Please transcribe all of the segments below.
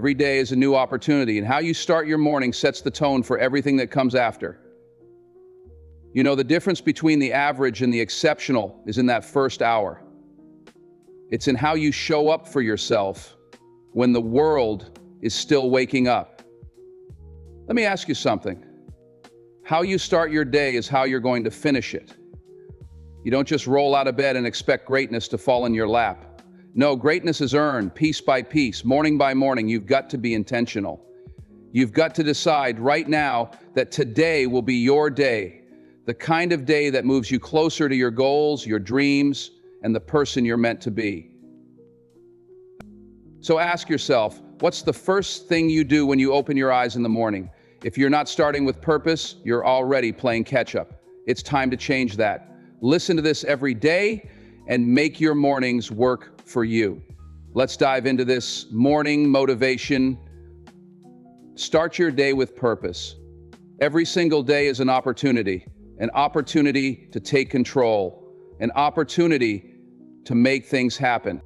Every day is a new opportunity, and how you start your morning sets the tone for everything that comes after. You know, the difference between the average and the exceptional is in that first hour. It's in how you show up for yourself when the world is still waking up. Let me ask you something. How you start your day is how you're going to finish it. You don't just roll out of bed and expect greatness to fall in your lap. No, greatness is earned piece by piece, morning by morning. You've got to be intentional. You've got to decide right now that today will be your day, the kind of day that moves you closer to your goals, your dreams, and the person you're meant to be. So ask yourself, what's the first thing you do when you open your eyes in the morning? If you're not starting with purpose, you're already playing catch-up. It's time to change that. Listen to this every day and make your mornings work for you. Let's dive into this morning motivation. Start your day with purpose. Every single day is an opportunity to take control, an opportunity to make things happen.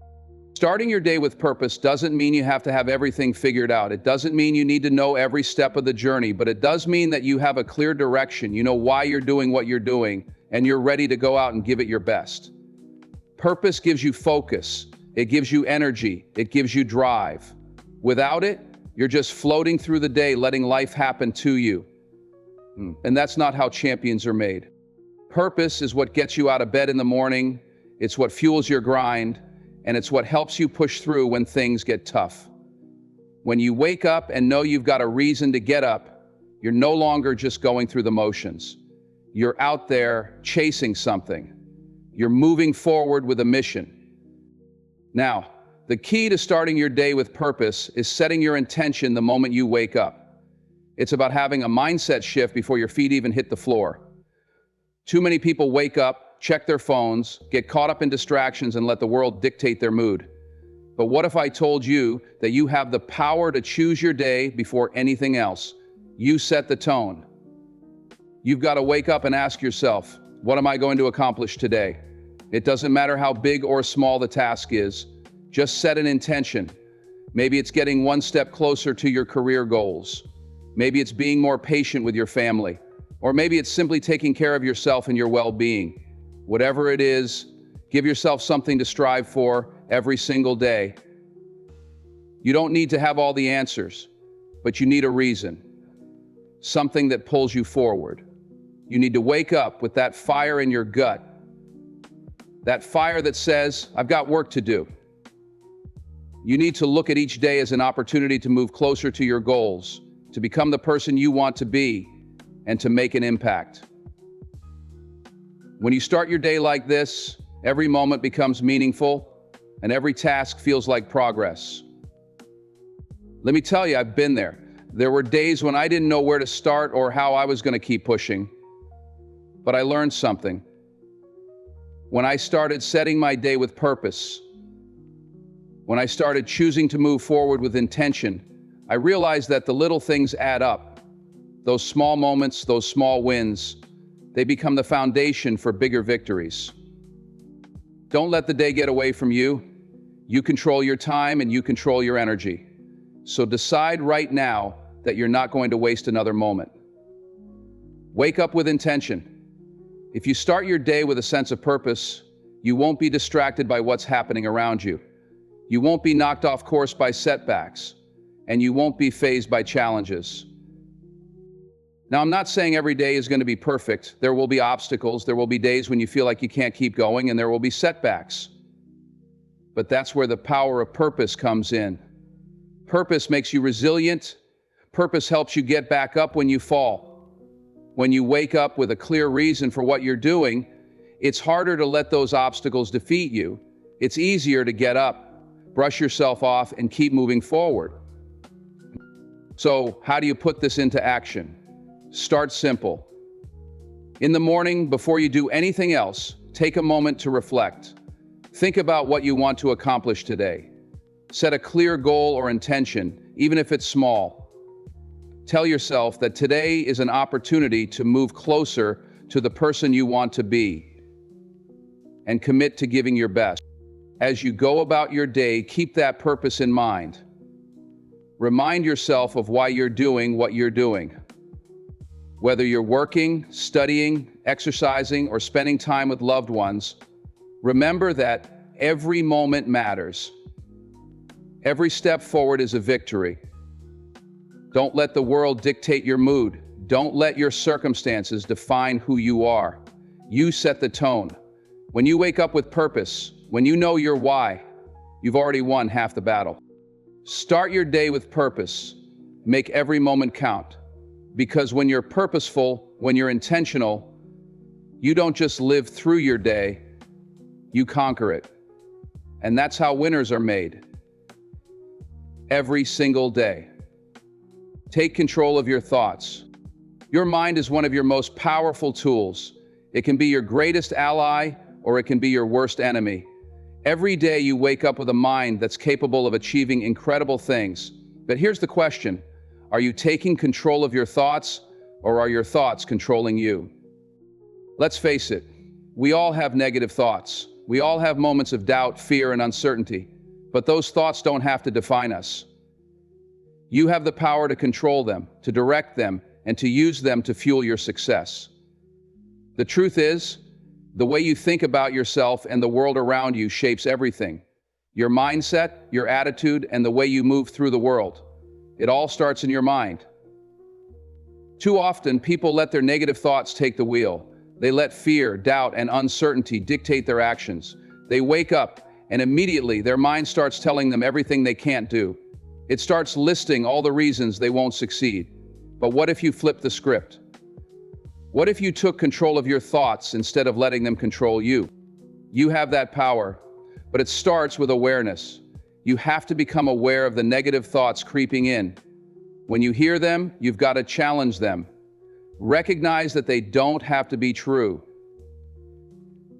Starting your day with purpose doesn't mean you have to have everything figured out. It doesn't mean you need to know every step of the journey, but it does mean that you have a clear direction. You know why you're doing what you're doing, and you're ready to go out and give it your best. Purpose gives you focus. It gives you energy. It gives you drive. Without it, you're just floating through the day, letting life happen to you. And that's not how champions are made. Purpose is what gets you out of bed in the morning. It's what fuels your grind, and it's what helps you push through when things get tough. When you wake up and know you've got a reason to get up, you're no longer just going through the motions. You're out there chasing something. You're moving forward with a mission. Now, the key to starting your day with purpose is setting your intention the moment you wake up. It's about having a mindset shift before your feet even hit the floor. Too many people wake up, check their phones, get caught up in distractions, and let the world dictate their mood. But what if I told you that you have the power to choose your day before anything else? You set the tone. You've got to wake up and ask yourself, what am I going to accomplish today? It doesn't matter how big or small the task is. Just set an intention. Maybe it's getting one step closer to your career goals. Maybe it's being more patient with your family. Or maybe it's simply taking care of yourself and your well-being. Whatever it is, give yourself something to strive for every single day. You don't need to have all the answers, but you need a reason. Something that pulls you forward. You need to wake up with that fire in your gut. That fire that says, I've got work to do. You need to look at each day as an opportunity to move closer to your goals, to become the person you want to be, and to make an impact. When you start your day like this, every moment becomes meaningful, and every task feels like progress. Let me tell you, I've been there. There were days when I didn't know where to start or how I was going to keep pushing. But I learned something. When I started setting my day with purpose, when I started choosing to move forward with intention, I realized that the little things add up. Those small moments, those small wins, they become the foundation for bigger victories. Don't let the day get away from you. You control your time and you control your energy. So decide right now that you're not going to waste another moment. Wake up with intention. If you start your day with a sense of purpose, you won't be distracted by what's happening around you. You won't be knocked off course by setbacks, and you won't be fazed by challenges. Now, I'm not saying every day is going to be perfect. There will be obstacles. There will be days when you feel like you can't keep going, and there will be setbacks. But that's where the power of purpose comes in. Purpose makes you resilient. Purpose helps you get back up when you fall. When you wake up with a clear reason for what you're doing, it's harder to let those obstacles defeat you. It's easier to get up, brush yourself off, and keep moving forward. So, how do you put this into action? Start simple. In the morning, before you do anything else, take a moment to reflect. Think about what you want to accomplish today. Set a clear goal or intention, even if it's small. Tell yourself that today is an opportunity to move closer to the person you want to be, and commit to giving your best. As you go about your day, keep that purpose in mind. Remind yourself of why you're doing what you're doing. Whether you're working, studying, exercising, or spending time with loved ones, remember that every moment matters. Every step forward is a victory. Don't let the world dictate your mood. Don't let your circumstances define who you are. You set the tone. When you wake up with purpose, when you know your why, you've already won half the battle. Start your day with purpose. Make every moment count. Because when you're purposeful, when you're intentional, you don't just live through your day, you conquer it. And that's how winners are made. Every single day. Take control of your thoughts. Your mind is one of your most powerful tools. It can be your greatest ally, or it can be your worst enemy. Every day you wake up with a mind that's capable of achieving incredible things. But here's the question. Are you taking control of your thoughts, or are your thoughts controlling you? Let's face it, we all have negative thoughts. We all have moments of doubt, fear, and uncertainty. But those thoughts don't have to define us. You have the power to control them, to direct them, and to use them to fuel your success. The truth is, the way you think about yourself and the world around you shapes everything. Your mindset, your attitude, and the way you move through the world. It all starts in your mind. Too often, people let their negative thoughts take the wheel. They let fear, doubt, and uncertainty dictate their actions. They wake up, and immediately their mind starts telling them everything they can't do. It starts listing all the reasons they won't succeed. But what if you flip the script? What if you took control of your thoughts instead of letting them control you? You have that power, but it starts with awareness. You have to become aware of the negative thoughts creeping in. When you hear them, you've got to challenge them. Recognize that they don't have to be true.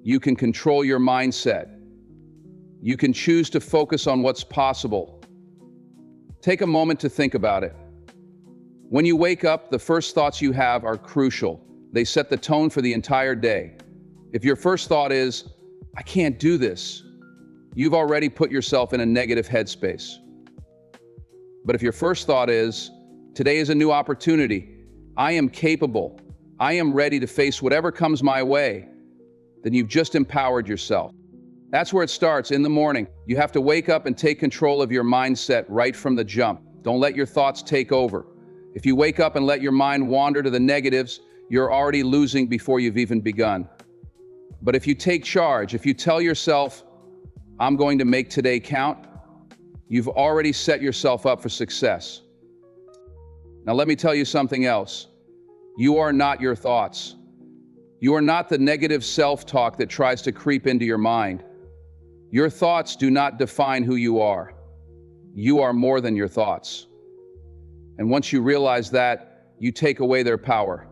You can control your mindset. You can choose to focus on what's possible. Take a moment to think about it. When you wake up, the first thoughts you have are crucial. They set the tone for the entire day. If your first thought is, I can't do this, you've already put yourself in a negative headspace. But if your first thought is, today is a new opportunity, I am capable, I am ready to face whatever comes my way, then you've just empowered yourself. That's where it starts in the morning. You have to wake up and take control of your mindset right from the jump. Don't let your thoughts take over. If you wake up and let your mind wander to the negatives, you're already losing before you've even begun. But if you take charge, if you tell yourself, I'm going to make today count, you've already set yourself up for success. Now let me tell you something else. You are not your thoughts. You are not the negative self-talk that tries to creep into your mind. Your thoughts do not define who you are. You are more than your thoughts. And once you realize that, you take away their power.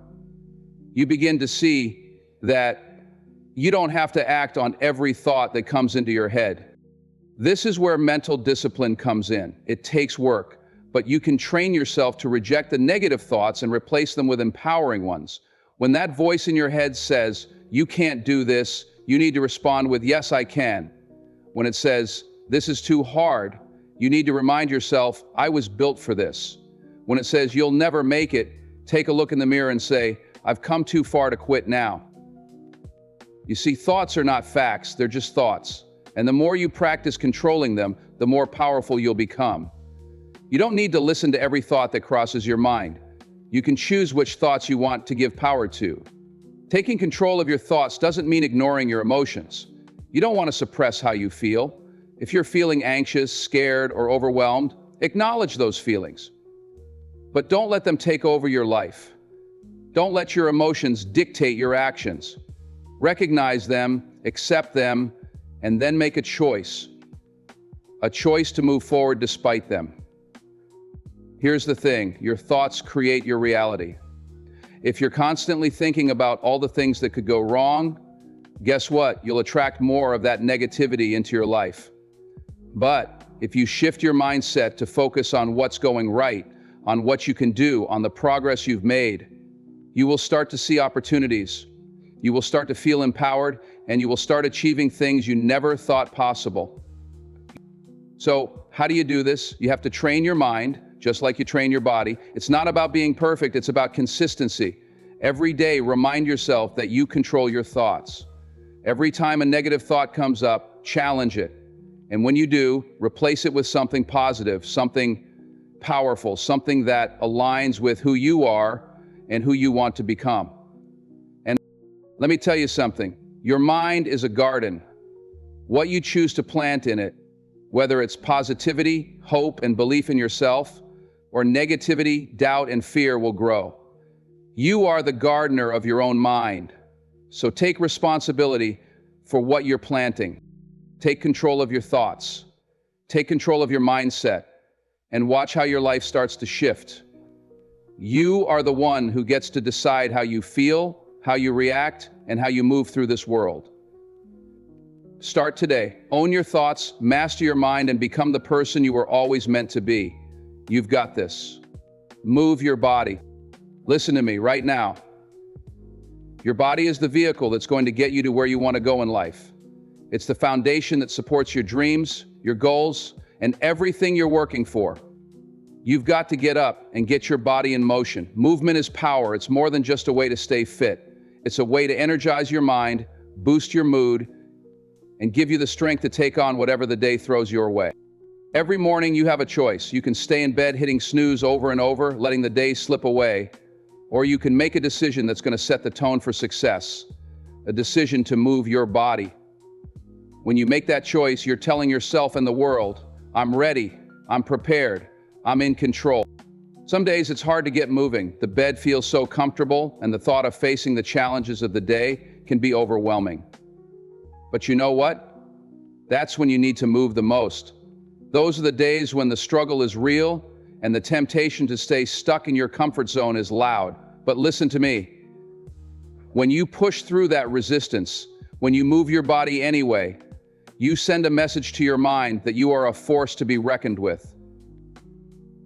You begin to see that you don't have to act on every thought that comes into your head. This is where mental discipline comes in. It takes work, but you can train yourself to reject the negative thoughts and replace them with empowering ones. When that voice in your head says, you can't do this, you need to respond with, yes, I can. When it says, this is too hard, you need to remind yourself, I was built for this. When it says, you'll never make it, take a look in the mirror and say, I've come too far to quit now. You see, thoughts are not facts, they're just thoughts. And the more you practice controlling them, the more powerful you'll become. You don't need to listen to every thought that crosses your mind. You can choose which thoughts you want to give power to. Taking control of your thoughts doesn't mean ignoring your emotions. You don't want to suppress how you feel. If you're feeling anxious, scared, or overwhelmed, acknowledge those feelings. But don't let them take over your life. Don't let your emotions dictate your actions. Recognize them, accept them, and then make a choice. A choice to move forward despite them. Here's the thing, your thoughts create your reality. If you're constantly thinking about all the things that could go wrong, guess what? You'll attract more of that negativity into your life. But if you shift your mindset to focus on what's going right, on what you can do, on the progress you've made, you will start to see opportunities. You will start to feel empowered, and you will start achieving things you never thought possible. So, how do you do this? You have to train your mind. just like you train your body. It's not about being perfect, it's about consistency. Every day, remind yourself that you control your thoughts. Every time a negative thought comes up, challenge it. And when you do, replace it with something positive, something powerful, something that aligns with who you are and who you want to become. And let me tell you something, your mind is a garden. What you choose to plant in it, whether it's positivity, hope, and belief in yourself, or negativity, doubt, and fear, will grow. You are the gardener of your own mind. So take responsibility for what you're planting. Take control of your thoughts. Take control of your mindset, and watch how your life starts to shift. You are the one who gets to decide how you feel, how you react, and how you move through this world. Start today. Own your thoughts, master your mind, and become the person you were always meant to be. You've got this. Move your body. Listen to me right now. Your body is the vehicle that's going to get you to where you want to go in life. It's the foundation that supports your dreams, your goals, and everything you're working for. You've got to get up and get your body in motion. Movement is power. It's more than just a way to stay fit. It's a way to energize your mind, boost your mood, and give you the strength to take on whatever the day throws your way. Every morning you have a choice. You can stay in bed hitting snooze over and over, letting the day slip away, or you can make a decision that's going to set the tone for success, a decision to move your body. When you make that choice, you're telling yourself and the world, I'm ready, I'm prepared, I'm in control. Some days it's hard to get moving. The bed feels so comfortable, and the thought of facing the challenges of the day can be overwhelming. But you know what? That's when you need to move the most. Those are the days when the struggle is real and the temptation to stay stuck in your comfort zone is loud. But listen to me. When you push through that resistance, when you move your body anyway, you send a message to your mind that you are a force to be reckoned with.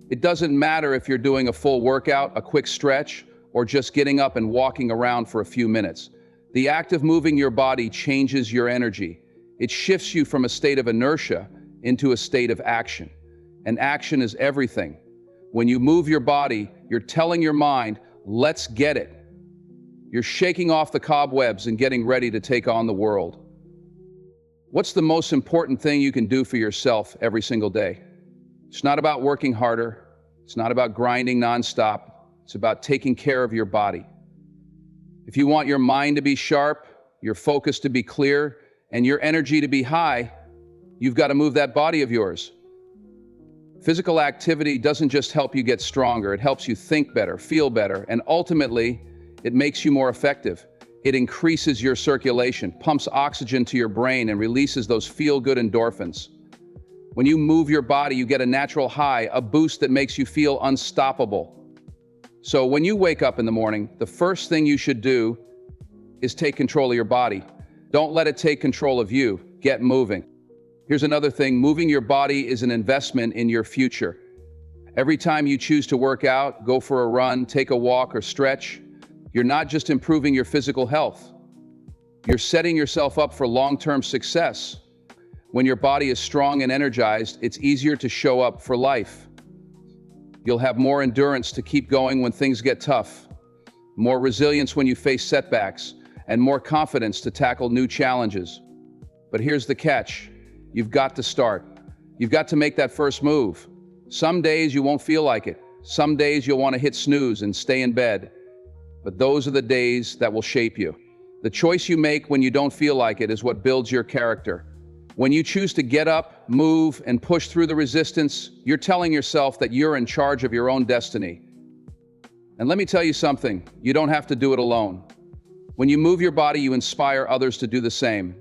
It doesn't matter if you're doing a full workout, a quick stretch, or just getting up and walking around for a few minutes. The act of moving your body changes your energy. It shifts you from a state of inertia into a state of action. And action is everything. When you move your body, you're telling your mind, let's get it. You're shaking off the cobwebs and getting ready to take on the world. What's the most important thing you can do for yourself every single day? It's not about working harder. It's not about grinding nonstop. It's about taking care of your body. If you want your mind to be sharp, your focus to be clear, and your energy to be high, you've got to move that body of yours. Physical activity doesn't just help you get stronger, it helps you think better, feel better, and ultimately, it makes you more effective. It increases your circulation, pumps oxygen to your brain, and releases those feel-good endorphins. When you move your body, you get a natural high, a boost that makes you feel unstoppable. So when you wake up in the morning, the first thing you should do is take control of your body. Don't let it take control of you. Get moving. Here's another thing, moving your body is an investment in your future. Every time you choose to work out, go for a run, take a walk, or stretch, you're not just improving your physical health. You're setting yourself up for long-term success. When your body is strong and energized, it's easier to show up for life. You'll have more endurance to keep going when things get tough, more resilience when you face setbacks, and more confidence to tackle new challenges. But here's the catch. You've got to start. You've got to make that first move. Some days you won't feel like it. Some days you'll want to hit snooze and stay in bed. But those are the days that will shape you. The choice you make when you don't feel like it is what builds your character. When you choose to get up, move, and push through the resistance, you're telling yourself that you're in charge of your own destiny. And let me tell you something, you don't have to do it alone. When you move your body, you inspire others to do the same.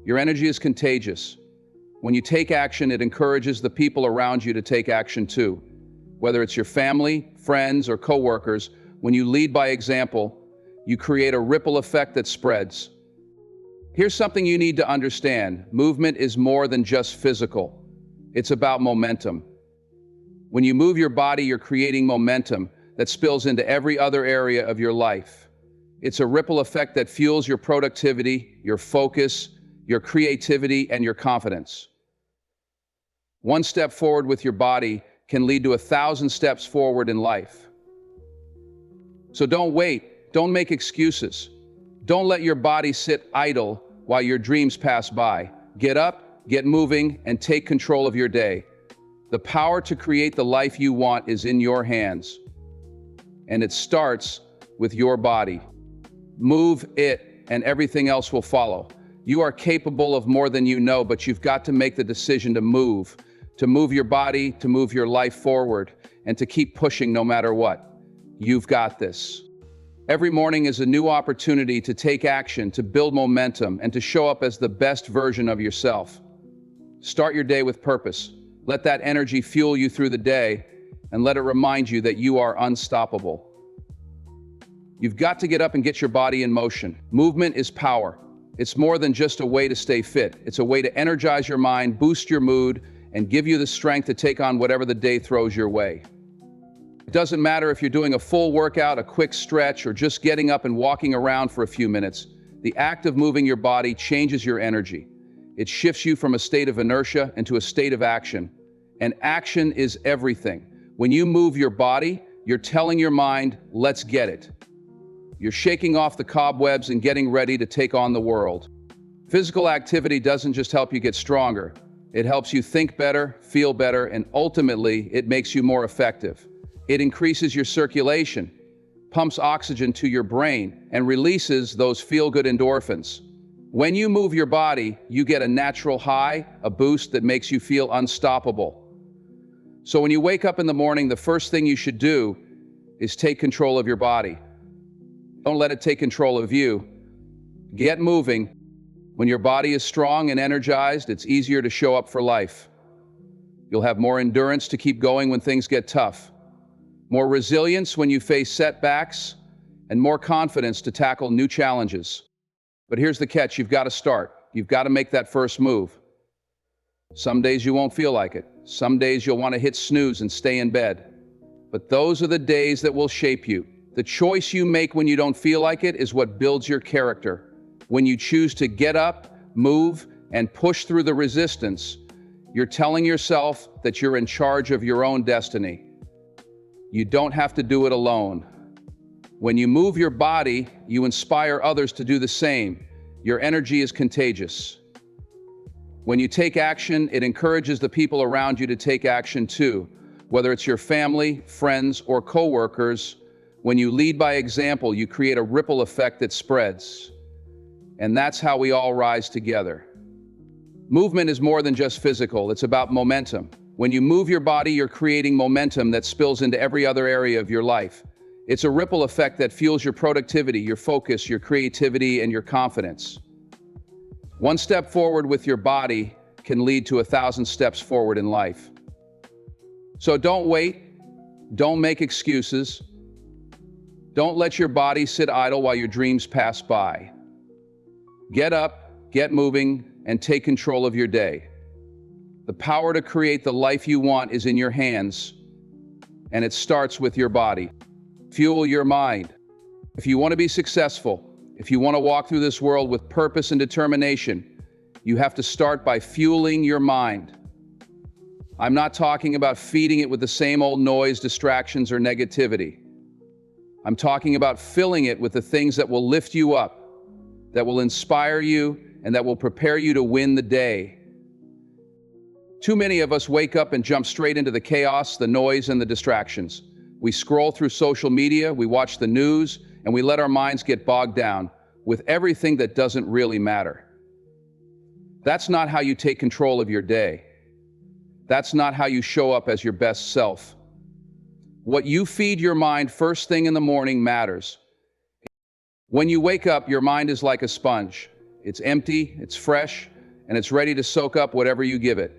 Your energy is contagious. When you take action, it encourages the people around you to take action too. Whether it's your family, friends, or coworkers, when you lead by example, you create a ripple effect that spreads. Here's something you need to understand. Movement is more than just physical. It's about momentum. When you move your body, you're creating momentum that spills into every other area of your life. It's a ripple effect that fuels your productivity, your focus, your creativity, and your confidence. One step forward with your body can lead to 1,000 steps forward in life. So don't wait. Don't make excuses. Don't let your body sit idle while your dreams pass by. Get up, get moving, and take control of your day. The power to create the life you want is in your hands. And it starts with your body. Move it, and everything else will follow. You are capable of more than you know, but you've got to make the decision to move your body, to move your life forward, and to keep pushing no matter what. You've got this. Every morning is a new opportunity to take action, to build momentum, and to show up as the best version of yourself. Start your day with purpose. Let that energy fuel you through the day, and let it remind you that you are unstoppable. You've got to get up and get your body in motion. Movement is power. It's more than just a way to stay fit. It's a way to energize your mind, boost your mood, and give you the strength to take on whatever the day throws your way. It doesn't matter if you're doing a full workout, a quick stretch, or just getting up and walking around for a few minutes. The act of moving your body changes your energy. It shifts you from a state of inertia into a state of action. And action is everything. When you move your body, you're telling your mind, let's get it. You're shaking off the cobwebs and getting ready to take on the world. Physical activity doesn't just help you get stronger. It helps you think better, feel better, and ultimately, it makes you more effective. It increases your circulation, pumps oxygen to your brain, and releases those feel-good endorphins. When you move your body, you get a natural high, a boost that makes you feel unstoppable. So when you wake up in the morning, the first thing you should do is take control of your body. Don't let it take control of you. Get moving. When your body is strong and energized, it's easier to show up for life. You'll have more endurance to keep going when things get tough, more resilience when you face setbacks, and more confidence to tackle new challenges. But here's the catch, you've got to start. You've got to make that first move. Some days you won't feel like it. Some days you'll want to hit snooze and stay in bed. But those are the days that will shape you. The choice you make when you don't feel like it is what builds your character. When you choose to get up, move, and push through the resistance, you're telling yourself that you're in charge of your own destiny. You don't have to do it alone. When you move your body, you inspire others to do the same. Your energy is contagious. When you take action, it encourages the people around you to take action too. Whether it's your family, friends, or coworkers, when you lead by example, you create a ripple effect that spreads. And that's how we all rise together. Movement is more than just physical, it's about momentum. When you move your body, you're creating momentum that spills into every other area of your life. It's a ripple effect that fuels your productivity, your focus, your creativity, and your confidence. One step forward with your body can lead to 1,000 steps forward in life. So don't wait, don't make excuses. Don't let your body sit idle while your dreams pass by. Get up, get moving, and take control of your day. The power to create the life you want is in your hands, and it starts with your body. Fuel your mind. If you want to be successful, if you want to walk through this world with purpose and determination, you have to start by fueling your mind. I'm not talking about feeding it with the same old noise, distractions, or negativity. I'm talking about filling it with the things that will lift you up, that will inspire you, and that will prepare you to win the day. Too many of us wake up and jump straight into the chaos, the noise, and the distractions. We scroll through social media, we watch the news, and we let our minds get bogged down with everything that doesn't really matter. That's not how you take control of your day. That's not how you show up as your best self. What you feed your mind first thing in the morning matters. When you wake up, your mind is like a sponge. It's empty, it's fresh, and it's ready to soak up whatever you give it.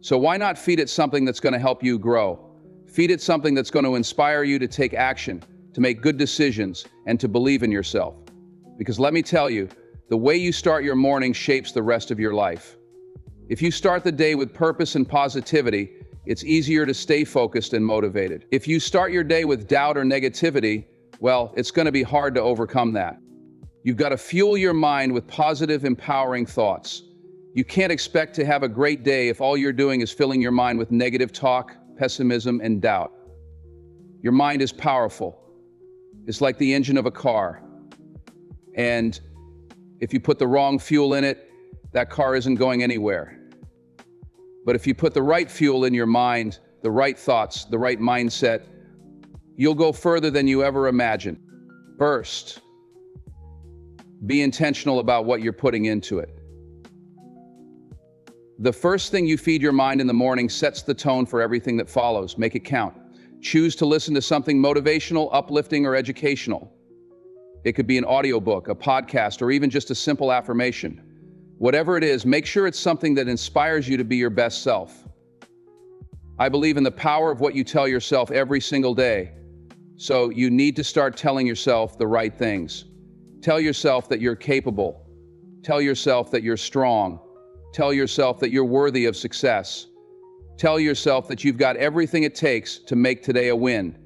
So why not feed it something that's going to help you grow? Feed it something that's going to inspire you to take action, to make good decisions, and to believe in yourself. Because let me tell you, the way you start your morning shapes the rest of your life. If you start the day with purpose and positivity, it's easier to stay focused and motivated. If you start your day with doubt or negativity, well, it's going to be hard to overcome that. You've got to fuel your mind with positive, empowering thoughts. You can't expect to have a great day if all you're doing is filling your mind with negative talk, pessimism, and doubt. Your mind is powerful. It's like the engine of a car. And if you put the wrong fuel in it, that car isn't going anywhere. But if you put the right fuel in your mind, the right thoughts, the right mindset, you'll go further than you ever imagined. First, be intentional about what you're putting into it. The first thing you feed your mind in the morning sets the tone for everything that follows. Make it count. Choose to listen to something motivational, uplifting, or educational. It could be an audiobook, a podcast, or even just a simple affirmation. Whatever it is, make sure it's something that inspires you to be your best self. I believe in the power of what you tell yourself every single day. So you need to start telling yourself the right things. Tell yourself that you're capable. Tell yourself that you're strong. Tell yourself that you're worthy of success. Tell yourself that you've got everything it takes to make today a win.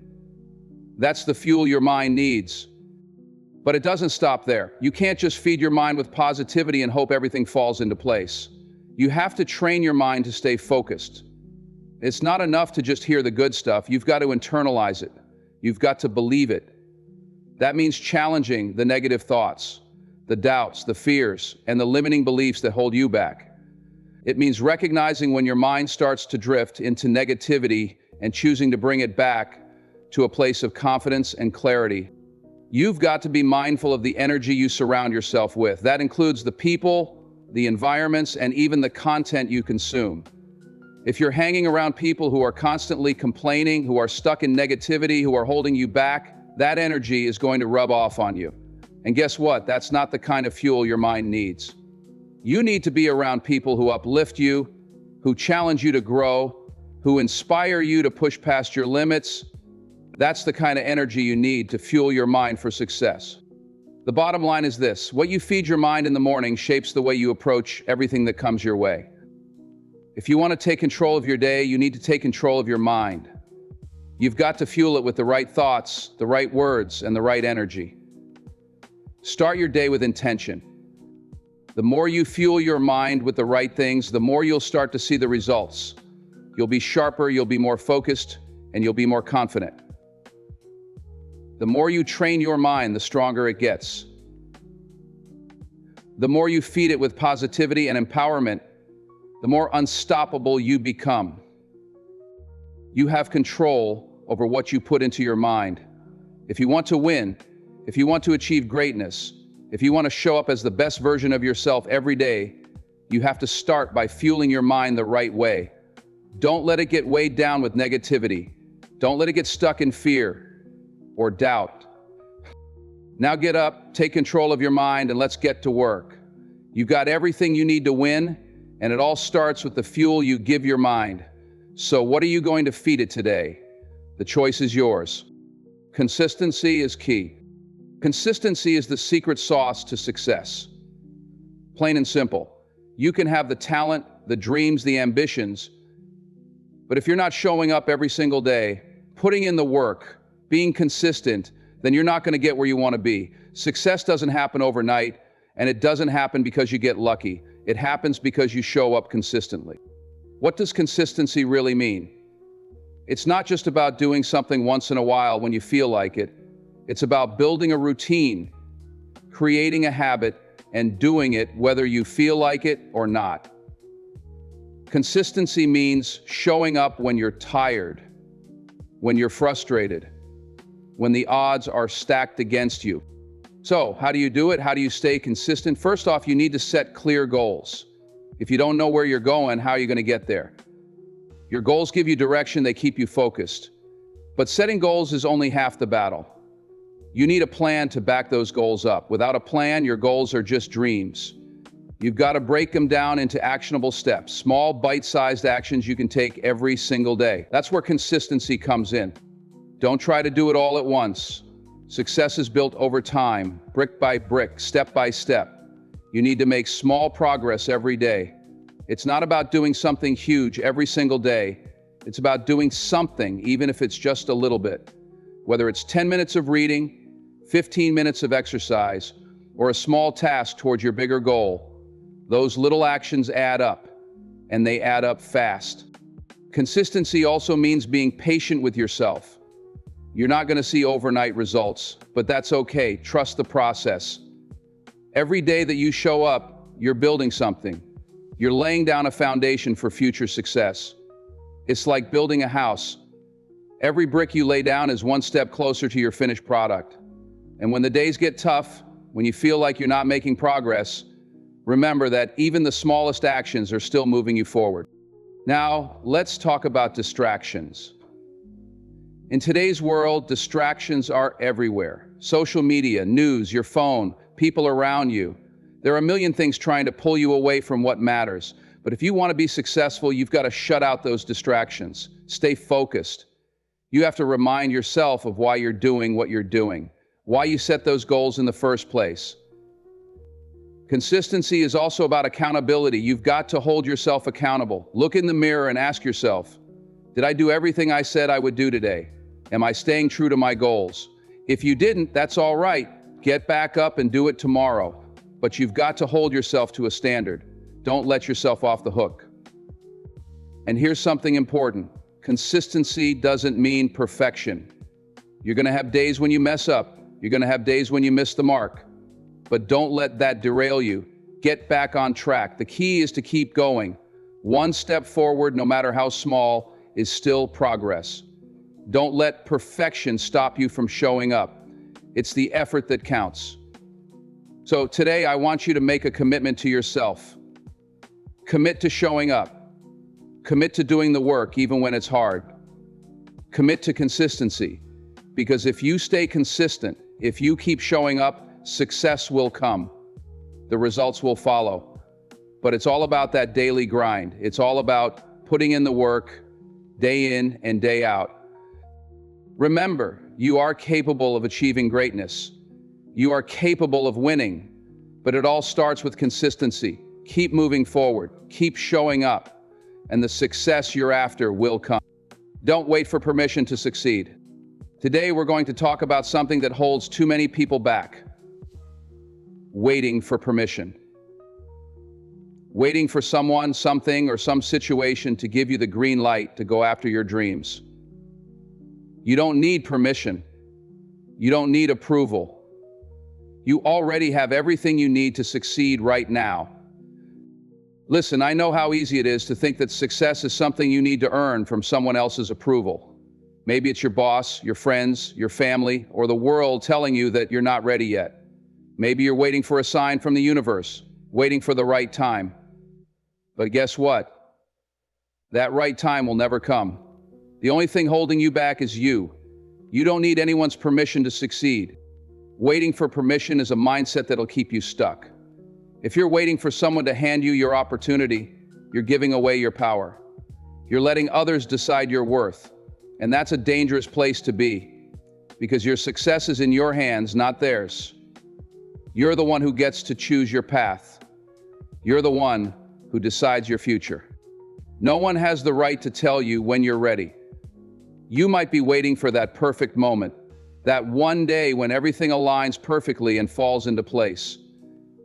That's the fuel your mind needs. But it doesn't stop there. You can't just feed your mind with positivity and hope everything falls into place. You have to train your mind to stay focused. It's not enough to just hear the good stuff. You've got to internalize it. You've got to believe it. That means challenging the negative thoughts, the doubts, the fears, and the limiting beliefs that hold you back. It means recognizing when your mind starts to drift into negativity and choosing to bring it back to a place of confidence and clarity. You've got to be mindful of the energy you surround yourself with. That includes the people, the environments, and even the content you consume. If you're hanging around people who are constantly complaining, who are stuck in negativity, who are holding you back, that energy is going to rub off on you. And guess what? That's not the kind of fuel your mind needs. You need to be around people who uplift you, who challenge you to grow, who inspire you to push past your limits. That's the kind of energy you need to fuel your mind for success. The bottom line is this: what you feed your mind in the morning shapes the way you approach everything that comes your way. If you want to take control of your day, you need to take control of your mind. You've got to fuel it with the right thoughts, the right words, and the right energy. Start your day with intention. The more you fuel your mind with the right things, the more you'll start to see the results. You'll be sharper, you'll be more focused, and you'll be more confident. The more you train your mind, the stronger it gets. The more you feed it with positivity and empowerment, the more unstoppable you become. You have control over what you put into your mind. If you want to win, if you want to achieve greatness, if you want to show up as the best version of yourself every day, you have to start by fueling your mind the right way. Don't let it get weighed down with negativity. Don't let it get stuck in fear or doubt. Now get up, take control of your mind, and let's get to work. You've got everything you need to win, and it all starts with the fuel you give your mind. So what are you going to feed it today? The choice is yours. Consistency is key. Consistency is the secret sauce to success. Plain and simple. You can have the talent, the dreams, the ambitions, but if you're not showing up every single day, putting in the work, being consistent, then you're not going to get where you want to be. Success doesn't happen overnight, and it doesn't happen because you get lucky. It happens because you show up consistently. What does consistency really mean? It's not just about doing something once in a while when you feel like it. It's about building a routine, creating a habit, and doing it whether you feel like it or not. Consistency means showing up when you're tired, when you're frustrated, when the odds are stacked against you. So, how do you do it? How do you stay consistent? First off, you need to set clear goals. If you don't know where you're going, how are you going to get there? Your goals give you direction, they keep you focused. But setting goals is only half the battle. You need a plan to back those goals up. Without a plan, your goals are just dreams. You've got to break them down into actionable steps, small bite-sized actions you can take every single day. That's where consistency comes in. Don't try to do it all at once. Success is built over time, brick by brick, step by step. You need to make small progress every day. It's not about doing something huge every single day. It's about doing something, even if it's just a little bit. Whether it's 10 minutes of reading, 15 minutes of exercise, or a small task towards your bigger goal, those little actions add up, and they add up fast. Consistency also means being patient with yourself. You're not going to see overnight results, but that's okay. Trust the process. Every day that you show up, you're building something. You're laying down a foundation for future success. It's like building a house. Every brick you lay down is one step closer to your finished product. And when the days get tough, when you feel like you're not making progress, remember that even the smallest actions are still moving you forward. Now, let's talk about distractions. In today's world, distractions are everywhere. Social media, news, your phone, people around you. There are a million things trying to pull you away from what matters. But if you want to be successful, you've got to shut out those distractions. Stay focused. You have to remind yourself of why you're doing what you're doing, why you set those goals in the first place. Consistency is also about accountability. You've got to hold yourself accountable. Look in the mirror and ask yourself, did I do everything I said I would do today? Am I staying true to my goals? If you didn't, that's all right. Get back up and do it tomorrow. But you've got to hold yourself to a standard. Don't let yourself off the hook. And here's something important. Consistency doesn't mean perfection. You're going to have days when you mess up. You're going to have days when you miss the mark. But don't let that derail you. Get back on track. The key is to keep going. One step forward, no matter how small, is still progress. Don't let perfection stop you from showing up. It's the effort that counts. So today, I want you to make a commitment to yourself. Commit to showing up. Commit to doing the work even when it's hard. Commit to consistency. Because if you stay consistent, if you keep showing up, success will come. The results will follow. But it's all about that daily grind. It's all about putting in the work, day in and day out. Remember, you are capable of achieving greatness. You are capable of winning. But it all starts with consistency. Keep moving forward. Keep showing up. And the success you're after will come. Don't wait for permission to succeed. Today, we're going to talk about something that holds too many people back. Waiting for permission. Waiting for someone, something, or some situation to give you the green light to go after your dreams. You don't need permission. You don't need approval. You already have everything you need to succeed right now. Listen, I know how easy it is to think that success is something you need to earn from someone else's approval. Maybe it's your boss, your friends, your family, or the world telling you that you're not ready yet. Maybe you're waiting for a sign from the universe, waiting for the right time. But guess what? That right time will never come. The only thing holding you back is you. You don't need anyone's permission to succeed. Waiting for permission is a mindset that'll keep you stuck. If you're waiting for someone to hand you your opportunity, you're giving away your power. You're letting others decide your worth. And that's a dangerous place to be, because your success is in your hands, not theirs. You're the one who gets to choose your path. You're the one who decides your future. No one has the right to tell you when you're ready. You might be waiting for that perfect moment, that one day when everything aligns perfectly and falls into place.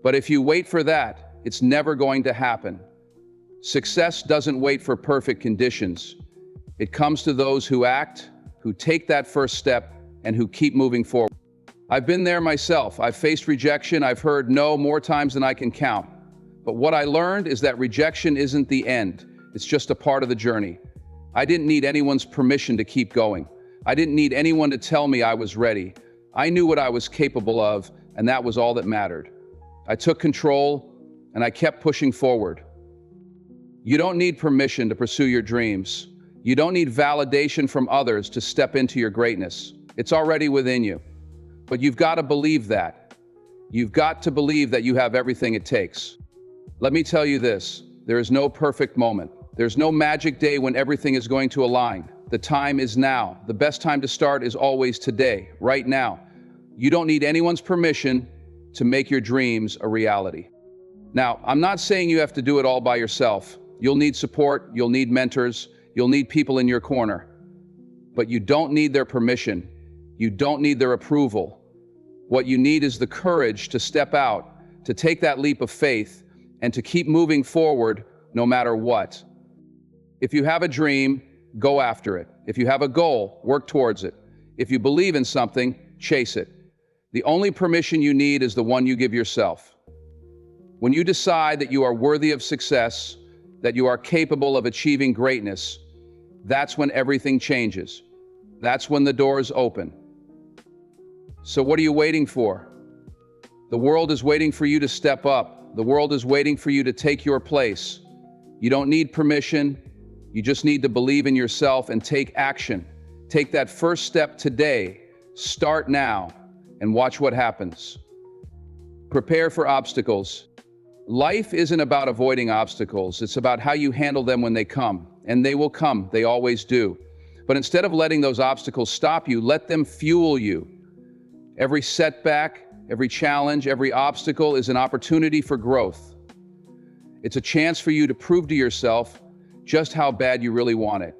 But if you wait for that, it's never going to happen. Success doesn't wait for perfect conditions. It comes to those who act, who take that first step, and who keep moving forward. I've been there myself. I've faced rejection. I've heard no more times than I can count. But what I learned is that rejection isn't the end. It's just a part of the journey. I didn't need anyone's permission to keep going. I didn't need anyone to tell me I was ready. I knew what I was capable of, and that was all that mattered. I took control, and I kept pushing forward. You don't need permission to pursue your dreams. You don't need validation from others to step into your greatness. It's already within you. But you've got to believe that. You've got to believe that you have everything it takes. Let me tell you this, there is no perfect moment. There's no magic day when everything is going to align. The time is now. The best time to start is always today, right now. You don't need anyone's permission to make your dreams a reality. Now, I'm not saying you have to do it all by yourself. You'll need support, you'll need mentors, you'll need people in your corner. But you don't need their permission. You don't need their approval. What you need is the courage to step out, to take that leap of faith, and to keep moving forward no matter what. If you have a dream, go after it. If you have a goal, work towards it. If you believe in something, chase it. The only permission you need is the one you give yourself. When you decide that you are worthy of success, that you are capable of achieving greatness, that's when everything changes. That's when the doors open. So what are you waiting for? The world is waiting for you to step up. The world is waiting for you to take your place. You don't need permission. You just need to believe in yourself and take action. Take that first step today. Start now and watch what happens. Prepare for obstacles. Life isn't about avoiding obstacles. It's about how you handle them when they come. And they will come. They always do. But instead of letting those obstacles stop you, let them fuel you. Every setback, every challenge, every obstacle is an opportunity for growth. It's a chance for you to prove to yourself just how bad you really want it.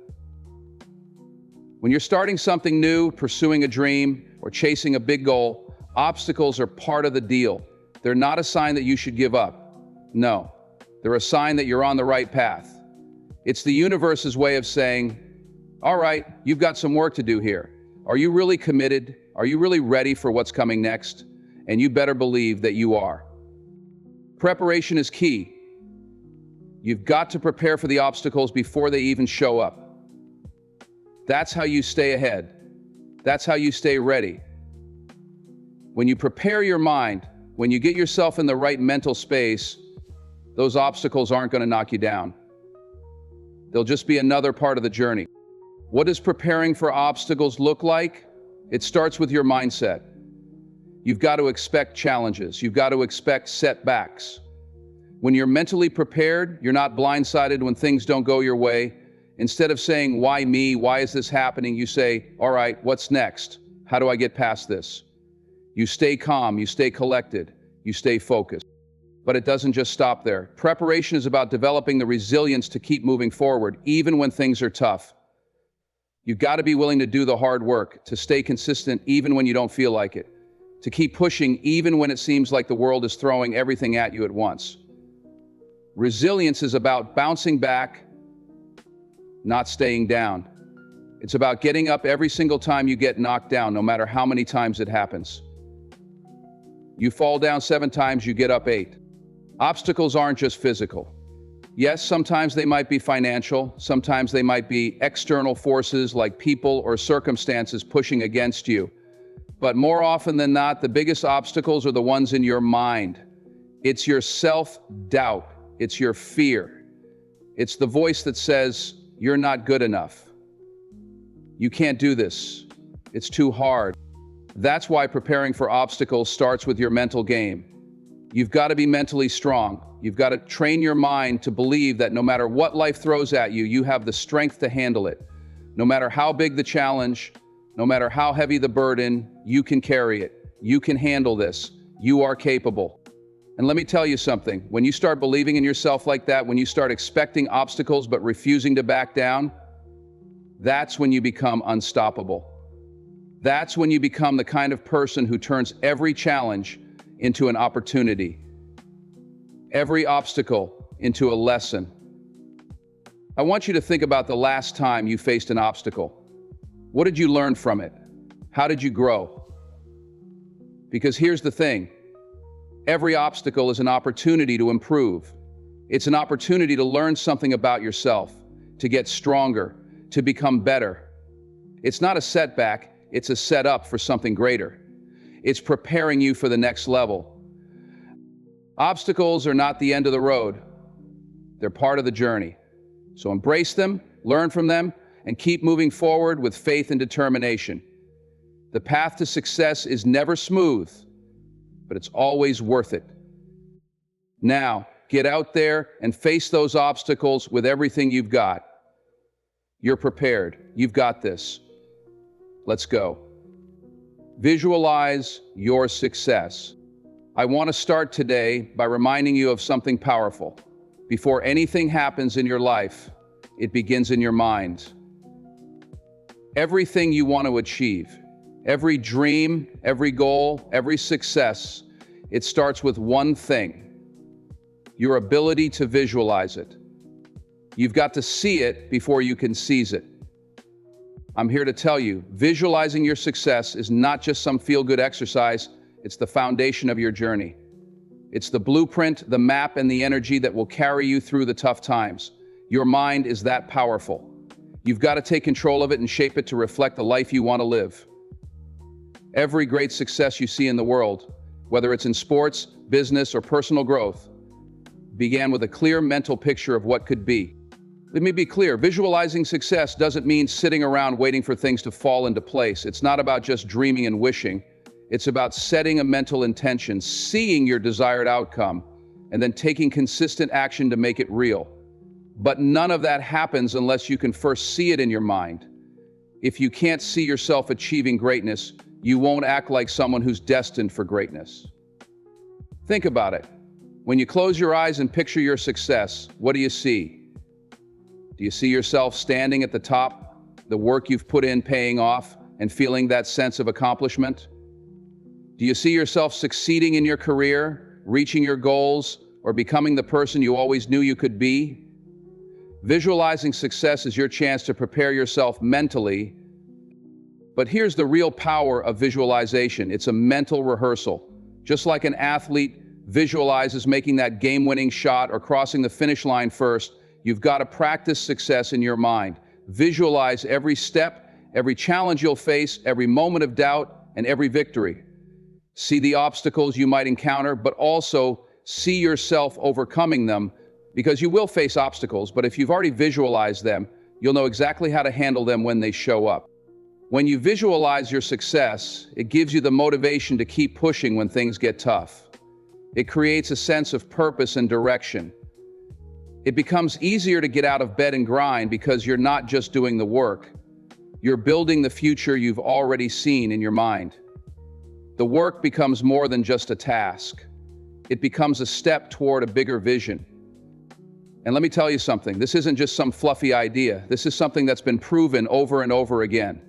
When you're starting something new, pursuing a dream, or chasing a big goal, obstacles are part of the deal. They're not a sign that you should give up. No, they're a sign that you're on the right path. It's the universe's way of saying, all right, you've got some work to do here. Are you really committed? Are you really ready for what's coming next? And you better believe that you are. Preparation is key. You've got to prepare for the obstacles before they even show up. That's how you stay ahead. That's how you stay ready. When you prepare your mind, when you get yourself in the right mental space, those obstacles aren't going to knock you down. They'll just be another part of the journey. What does preparing for obstacles look like? It starts with your mindset. You've got to expect challenges. You've got to expect setbacks. When you're mentally prepared, you're not blindsided when things don't go your way. Instead of saying, why me? Why is this happening? You say, all right, what's next? How do I get past this? You stay calm, you stay collected, you stay focused. But it doesn't just stop there. Preparation is about developing the resilience to keep moving forward, even when things are tough. You've got to be willing to do the hard work, to stay consistent even when you don't feel like it, to keep pushing even when it seems like the world is throwing everything at you at once. Resilience is about bouncing back, not staying down. It's about getting up every single time you get knocked down, no matter how many times it happens. You fall down 7 times, you get up 8. Obstacles aren't just physical. Yes, sometimes they might be financial, sometimes they might be external forces like people or circumstances pushing against you. But more often than not, the biggest obstacles are the ones in your mind. It's your self-doubt. It's your fear. It's the voice that says, you're not good enough. You can't do this. It's too hard. That's why preparing for obstacles starts with your mental game. You've got to be mentally strong. You've got to train your mind to believe that no matter what life throws at you, you have the strength to handle it. No matter how big the challenge, no matter how heavy the burden, you can carry it. You can handle this. You are capable. And let me tell you something, when you start believing in yourself like that, when you start expecting obstacles but refusing to back down, that's when you become unstoppable. That's when you become the kind of person who turns every challenge into an opportunity, every obstacle into a lesson. I want you to think about the last time you faced an obstacle. What did you learn from it? How did you grow? Because here's the thing. Every obstacle is an opportunity to improve. It's an opportunity to learn something about yourself, to get stronger, to become better. It's not a setback, it's a setup for something greater. It's preparing you for the next level. Obstacles are not the end of the road. They're part of the journey. So embrace them, learn from them, and keep moving forward with faith and determination. The path to success is never smooth, but it's always worth it. Now, get out there and face those obstacles with everything you've got. You're prepared. You've got this. Let's go. Visualize your success. I want to start today by reminding you of something powerful. Before anything happens in your life, it begins in your mind. Everything you want to achieve, every dream, every goal, every success, it starts with one thing: your ability to visualize it. You've got to see it before you can seize it. I'm here to tell you, visualizing your success is not just some feel-good exercise, it's the foundation of your journey. It's the blueprint, the map, and the energy that will carry you through the tough times. Your mind is that powerful. You've got to take control of it and shape it to reflect the life you want to live. Every great success you see in the world, whether it's in sports, business, or personal growth, began with a clear mental picture of what could be. Let me be clear, visualizing success doesn't mean sitting around waiting for things to fall into place. It's not about just dreaming and wishing. It's about setting a mental intention, seeing your desired outcome, and then taking consistent action to make it real. But none of that happens unless you can first see it in your mind. If you can't see yourself achieving greatness, you won't act like someone who's destined for greatness. Think about it. When you close your eyes and picture your success, what do you see? Do you see yourself standing at the top, the work you've put in paying off, and feeling that sense of accomplishment? Do you see yourself succeeding in your career, reaching your goals, or becoming the person you always knew you could be? Visualizing success is your chance to prepare yourself mentally. But here's the real power of visualization. It's a mental rehearsal. Just like an athlete visualizes making that game-winning shot or crossing the finish line first, you've got to practice success in your mind. Visualize every step, every challenge you'll face, every moment of doubt, and every victory. See the obstacles you might encounter, but also see yourself overcoming them, because you will face obstacles, but if you've already visualized them, you'll know exactly how to handle them when they show up. When you visualize your success, it gives you the motivation to keep pushing when things get tough. It creates a sense of purpose and direction. It becomes easier to get out of bed and grind because you're not just doing the work. You're building the future you've already seen in your mind. The work becomes more than just a task. It becomes a step toward a bigger vision. And let me tell you something, this isn't just some fluffy idea. This is something that's been proven over and over again.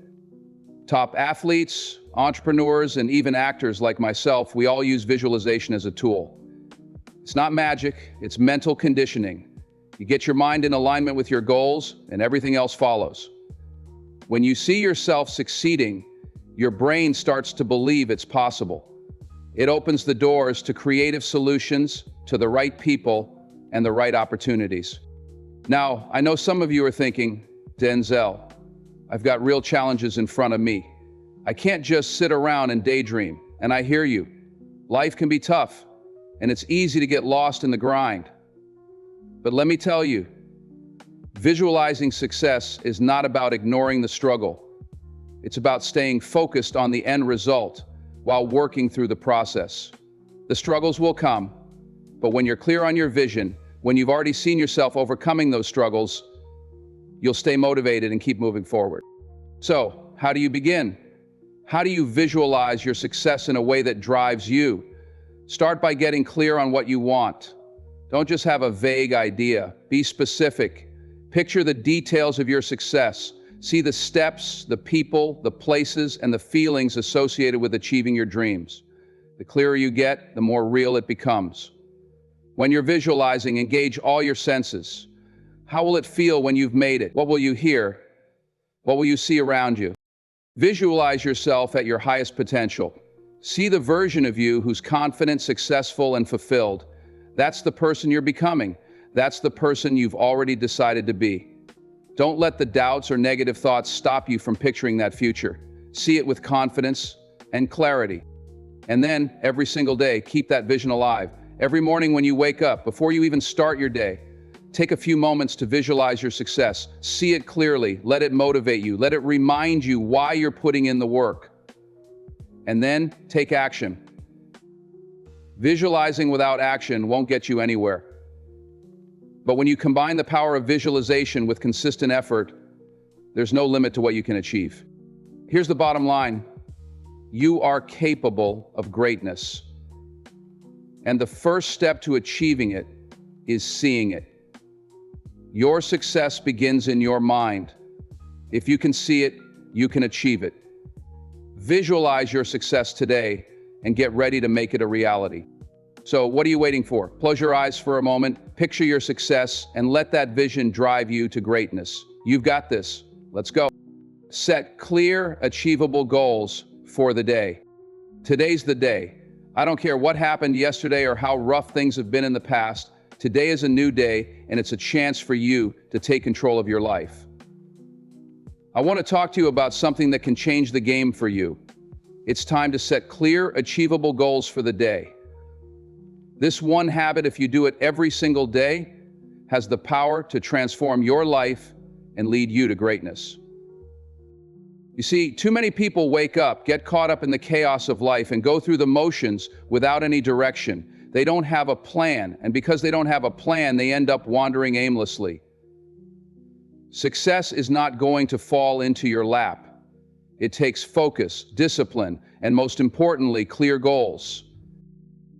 Top athletes, entrepreneurs, and even actors like myself, we all use visualization as a tool. It's not magic, it's mental conditioning. You get your mind in alignment with your goals, and everything else follows. When you see yourself succeeding, your brain starts to believe it's possible. It opens the doors to creative solutions, to the right people, and the right opportunities. Now, I know some of you are thinking, Denzel, I've got real challenges in front of me. I can't just sit around and daydream. And I hear you. Life can be tough, and it's easy to get lost in the grind. But let me tell you, visualizing success is not about ignoring the struggle. It's about staying focused on the end result while working through the process. The struggles will come, but when you're clear on your vision, when you've already seen yourself overcoming those struggles, you'll stay motivated and keep moving forward. So, how do you begin? How do you visualize your success in a way that drives you? Start by getting clear on what you want. Don't just have a vague idea. Be specific. Picture the details of your success. See the steps, the people, the places, and the feelings associated with achieving your dreams. The clearer you get, the more real it becomes. When you're visualizing, engage all your senses. How will it feel when you've made it? What will you hear? What will you see around you? Visualize yourself at your highest potential. See the version of you who's confident, successful, and fulfilled. That's the person you're becoming. That's the person you've already decided to be. Don't let the doubts or negative thoughts stop you from picturing that future. See it with confidence and clarity. And then, every single day, keep that vision alive. Every morning when you wake up, before you even start your day, take a few moments to visualize your success. See it clearly. Let it motivate you. Let it remind you why you're putting in the work. And then, take action. Visualizing without action won't get you anywhere. But when you combine the power of visualization with consistent effort, there's no limit to what you can achieve. Here's the bottom line. You are capable of greatness. And the first step to achieving it is seeing it. Your success begins in your mind. If you can see it, you can achieve it. Visualize your success today and get ready to make it a reality. So what are you waiting for? Close your eyes for a moment, picture your success, and let that vision drive you to greatness. You've got this. Let's go. Set clear, achievable goals for the day. Today's the day. I don't care what happened yesterday or how rough things have been in the past. Today is a new day, and it's a chance for you to take control of your life. I want to talk to you about something that can change the game for you. It's time to set clear, achievable goals for the day. This one habit, if you do it every single day, has the power to transform your life and lead you to greatness. You see, too many people wake up, get caught up in the chaos of life, and go through the motions without any direction. They don't have a plan, and because they don't have a plan, they end up wandering aimlessly. Success is not going to fall into your lap. It takes focus, discipline, and most importantly, clear goals.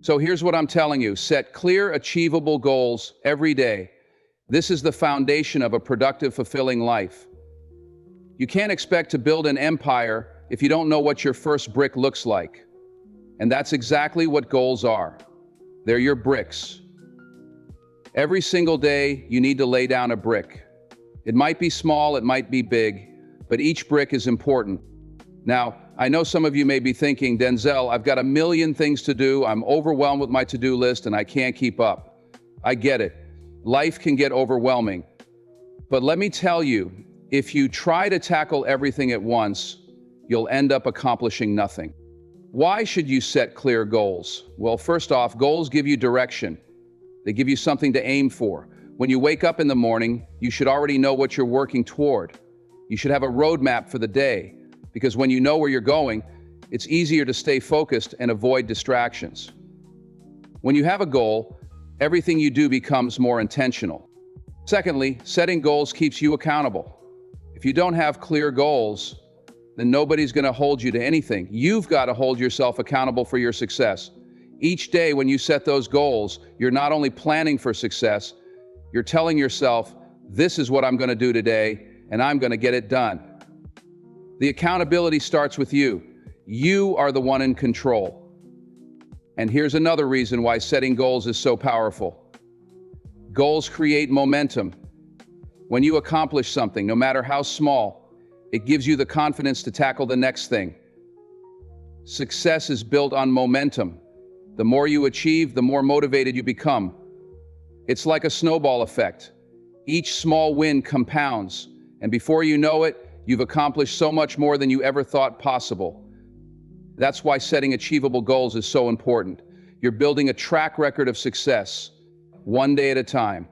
So here's what I'm telling you. Set clear, achievable goals every day. This is the foundation of a productive, fulfilling life. You can't expect to build an empire if you don't know what your first brick looks like. And that's exactly what goals are. They're your bricks. Every single day, you need to lay down a brick. It might be small, it might be big, but each brick is important. Now, I know some of you may be thinking, Denzel, I've got a million things to do. I'm overwhelmed with my to-do list and I can't keep up. I get it. Life can get overwhelming. But let me tell you, if you try to tackle everything at once, you'll end up accomplishing nothing. Why should you set clear goals? Well, first off, goals give you direction. They give you something to aim for. When you wake up in the morning, you should already know what you're working toward. You should have a roadmap for the day, because when you know where you're going, it's easier to stay focused and avoid distractions. When you have a goal, everything you do becomes more intentional. Secondly, setting goals keeps you accountable. If you don't have clear goals, then nobody's going to hold you to anything. You've got to hold yourself accountable for your success. Each day when you set those goals, you're not only planning for success, you're telling yourself, this is what I'm going to do today, and I'm going to get it done. The accountability starts with you. You are the one in control. And here's another reason why setting goals is so powerful. Goals create momentum. When you accomplish something, no matter how small, it gives you the confidence to tackle the next thing. Success is built on momentum. The more you achieve, the more motivated you become. It's like a snowball effect. Each small win compounds, and before you know it, you've accomplished so much more than you ever thought possible. That's why setting achievable goals is so important. You're building a track record of success, one day at a time.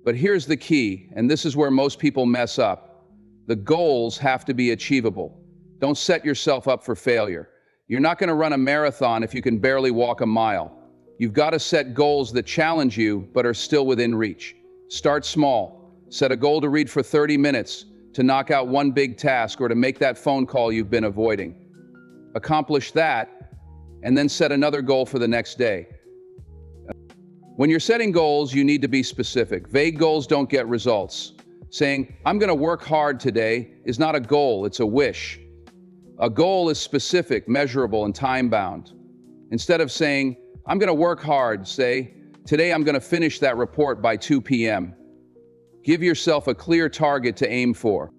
But here's the key, and this is where most people mess up. The goals have to be achievable. Don't set yourself up for failure. You're not going to run a marathon if you can barely walk a mile. You've got to set goals that challenge you, but are still within reach. Start small. Set a goal to read for 30 minutes, to knock out one big task, or to make that phone call you've been avoiding. Accomplish that, and then set another goal for the next day. When you're setting goals, you need to be specific. Vague goals don't get results. Saying, I'm going to work hard today is not a goal, it's a wish. A goal is specific, measurable, and time-bound. Instead of saying, I'm going to work hard, say, today I'm going to finish that report by 2 p.m. Give yourself a clear target to aim for.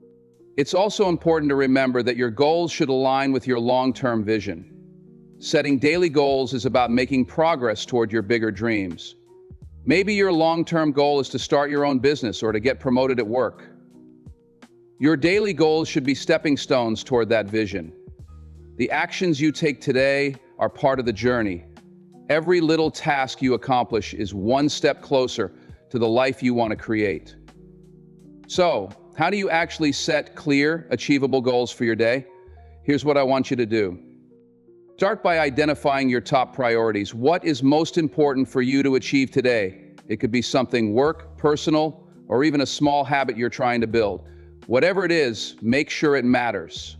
It's also important to remember that your goals should align with your long-term vision. Setting daily goals is about making progress toward your bigger dreams. Maybe your long-term goal is to start your own business or to get promoted at work. Your daily goals should be stepping stones toward that vision. The actions you take today are part of the journey. Every little task you accomplish is one step closer to the life you want to create. So, how do you actually set clear, achievable goals for your day? Here's what I want you to do. Start by identifying your top priorities. What is most important for you to achieve today? It could be something work, personal, or even a small habit you're trying to build. Whatever it is, make sure it matters.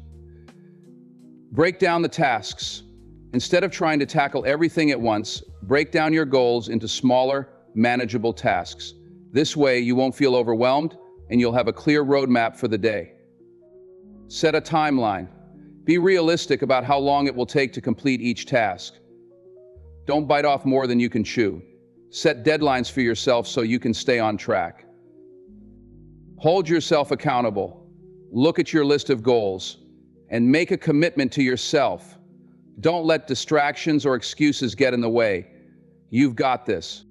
Break down the tasks. Instead of trying to tackle everything at once, break down your goals into smaller, manageable tasks. This way, you won't feel overwhelmed, and you'll have a clear roadmap for the day. Set a timeline. Be realistic about how long it will take to complete each task. Don't bite off more than you can chew. Set deadlines for yourself so you can stay on track. Hold yourself accountable. Look at your list of goals and make a commitment to yourself. Don't let distractions or excuses get in the way. You've got this.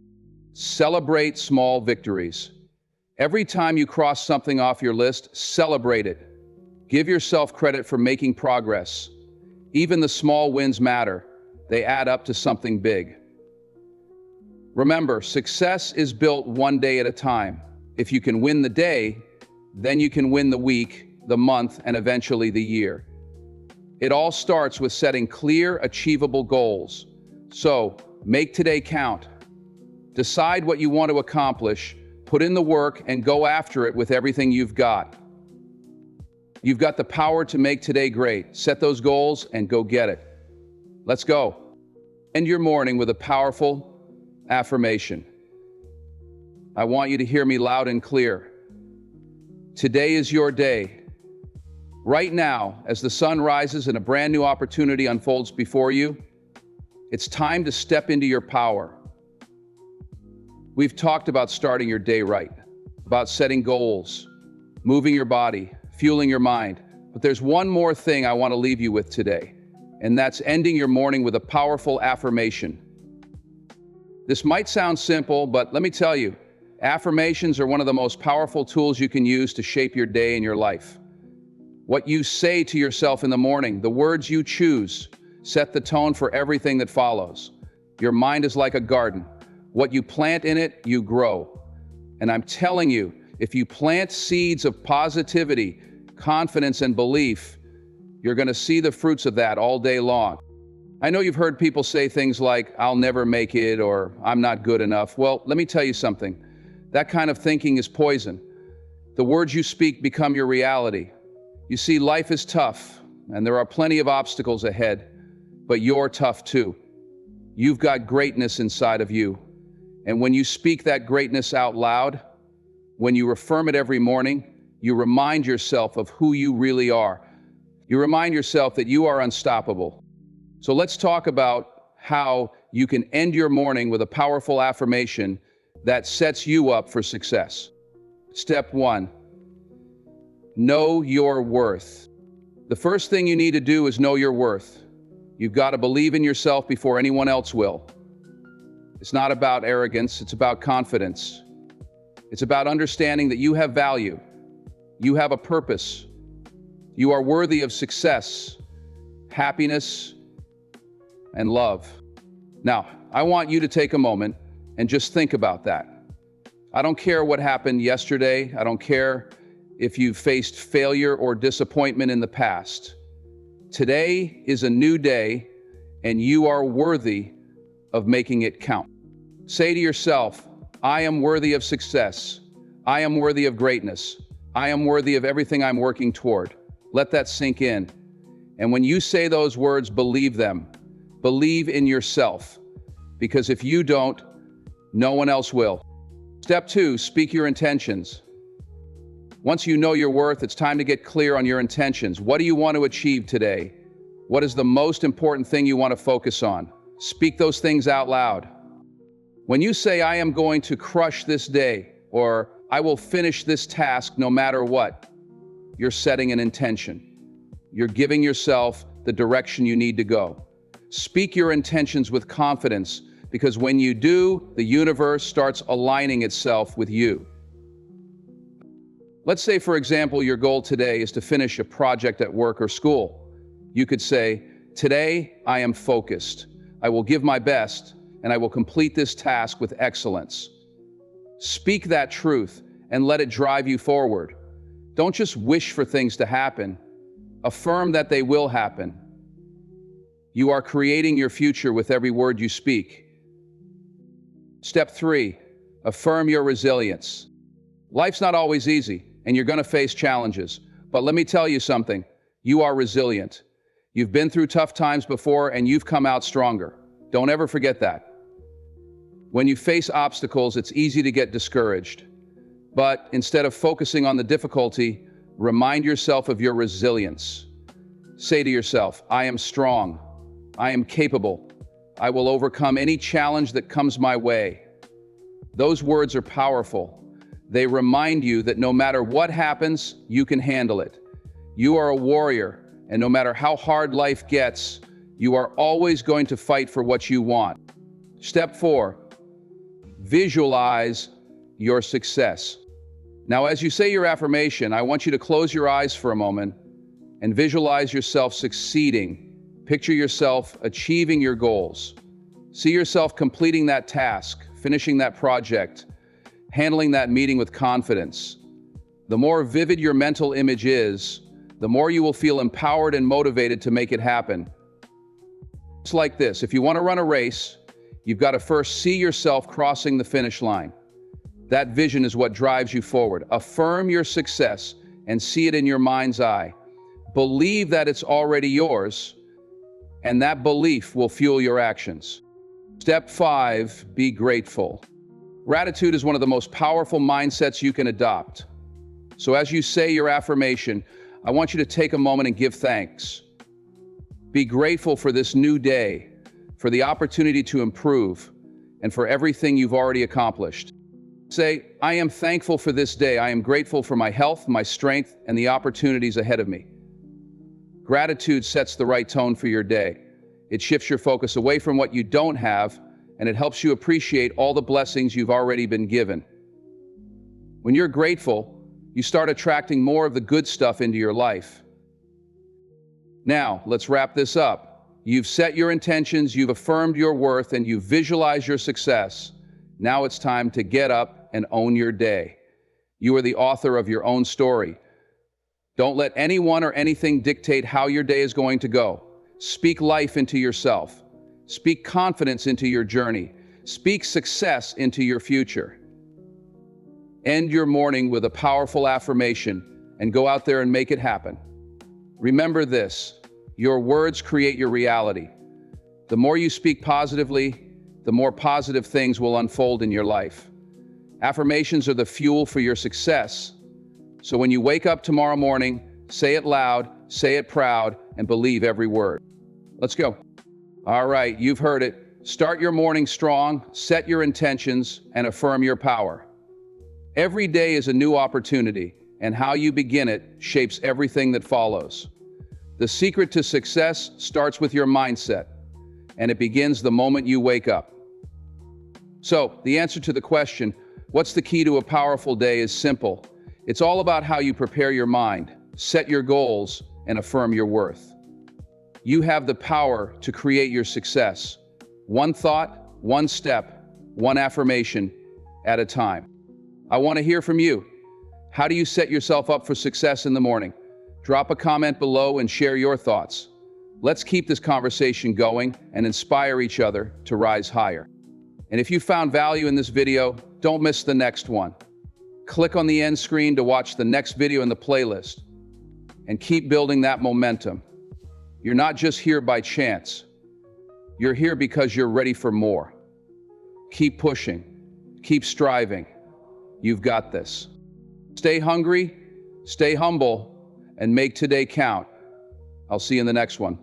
Celebrate small victories. Every time you cross something off your list, celebrate it. Give yourself credit for making progress. Even the small wins matter. They add up to something big. Remember, success is built one day at a time. If you can win the day, then you can win the week, the month, and eventually the year. It all starts with setting clear, achievable goals. So, make today count. Decide what you want to accomplish, put in the work, and go after it with everything you've got. You've got the power to make today great. Set those goals and go get it. Let's go. End your morning with a powerful affirmation. I want you to hear me loud and clear. Today is your day. Right now, as the sun rises and a brand new opportunity unfolds before you, it's time to step into your power. We've talked about starting your day right, about setting goals, moving your body, fueling your mind. But there's one more thing I want to leave you with today, and that's ending your morning with a powerful affirmation. This might sound simple, but let me tell you, affirmations are one of the most powerful tools you can use to shape your day and your life. What you say to yourself in the morning, the words you choose, set the tone for everything that follows. Your mind is like a garden. What you plant in it, you grow. And I'm telling you, if you plant seeds of positivity, confidence, and belief, you're going to see the fruits of that all day long. I know you've heard people say things like, I'll never make it, or I'm not good enough. Well, let me tell you something. That kind of thinking is poison. The words you speak become your reality. You see, life is tough, and there are plenty of obstacles ahead, but you're tough too. You've got greatness inside of you. And when you speak that greatness out loud, when you affirm it every morning, you remind yourself of who you really are. You remind yourself that you are unstoppable. So let's talk about how you can end your morning with a powerful affirmation that sets you up for success. Step 1, know your worth. The first thing you need to do is know your worth. You've got to believe in yourself before anyone else will. It's not about arrogance, it's about confidence. It's about understanding that you have value. You have a purpose. You are worthy of success, happiness, and love. Now, I want you to take a moment and just think about that. I don't care what happened yesterday. I don't care if you've faced failure or disappointment in the past. Today is a new day, and you are worthy of making it count. Say to yourself, I am worthy of success. I am worthy of greatness. I am worthy of everything I'm working toward. Let that sink in. And when you say those words, believe them. Believe in yourself. Because if you don't, no one else will. Step 2, speak your intentions. Once you know your worth, it's time to get clear on your intentions. What do you want to achieve today? What is the most important thing you want to focus on? Speak those things out loud. When you say, I am going to crush this day, or I will finish this task no matter what, you're setting an intention. You're giving yourself the direction you need to go. Speak your intentions with confidence, because when you do, the universe starts aligning itself with you. Let's say, for example, your goal today is to finish a project at work or school. You could say, today I am focused. I will give my best, and I will complete this task with excellence. Speak that truth and let it drive you forward. Don't just wish for things to happen. Affirm that they will happen. You are creating your future with every word you speak. Step 3, affirm your resilience. Life's not always easy, and you're going to face challenges. But let me tell you something, you are resilient. You've been through tough times before, and you've come out stronger. Don't ever forget that. When you face obstacles, it's easy to get discouraged. But instead of focusing on the difficulty, remind yourself of your resilience. Say to yourself, I am strong. I am capable. I will overcome any challenge that comes my way. Those words are powerful. They remind you that no matter what happens, you can handle it. You are a warrior, and no matter how hard life gets, you are always going to fight for what you want. Step 4, visualize your success. Now, as you say your affirmation, I want you to close your eyes for a moment and visualize yourself succeeding. Picture yourself achieving your goals. See yourself completing that task, finishing that project, handling that meeting with confidence. The more vivid your mental image is, the more you will feel empowered and motivated to make it happen. It's like this: if you want to run a race, you've got to first see yourself crossing the finish line. That vision is what drives you forward. Affirm your success and see it in your mind's eye. Believe that it's already yours, and that belief will fuel your actions. Step 5, be grateful. Gratitude is one of the most powerful mindsets you can adopt. So as you say your affirmation, I want you to take a moment and give thanks. Be grateful for this new day, for the opportunity to improve, and for everything you've already accomplished. Say, I am thankful for this day. I am grateful for my health, my strength, and the opportunities ahead of me. Gratitude sets the right tone for your day. It shifts your focus away from what you don't have, and it helps you appreciate all the blessings you've already been given. When you're grateful, you start attracting more of the good stuff into your life. Now, let's wrap this up. You've set your intentions, you've affirmed your worth, and you've visualized your success. Now it's time to get up and own your day. You are the author of your own story. Don't let anyone or anything dictate how your day is going to go. Speak life into yourself. Speak confidence into your journey. Speak success into your future. End your morning with a powerful affirmation and go out there and make it happen. Remember this: your words create your reality. The more you speak positively, the more positive things will unfold in your life. Affirmations are the fuel for your success. So when you wake up tomorrow morning, say it loud, say it proud, and believe every word. Let's go. All right, you've heard it. Start your morning strong, set your intentions, and affirm your power. Every day is a new opportunity, and how you begin it shapes everything that follows. The secret to success starts with your mindset, and it begins the moment you wake up. So, the answer to the question, what's the key to a powerful day, is simple. It's all about how you prepare your mind, set your goals, and affirm your worth. You have the power to create your success. One thought, one step, one affirmation at a time. I want to hear from you. How do you set yourself up for success in the morning? Drop a comment below and share your thoughts. Let's keep this conversation going and inspire each other to rise higher. And if you found value in this video, don't miss the next one. Click on the end screen to watch the next video in the playlist and keep building that momentum. You're not just here by chance. You're here because you're ready for more. Keep pushing, keep striving. You've got this. Stay hungry, stay humble, and make today count. I'll see you in the next one.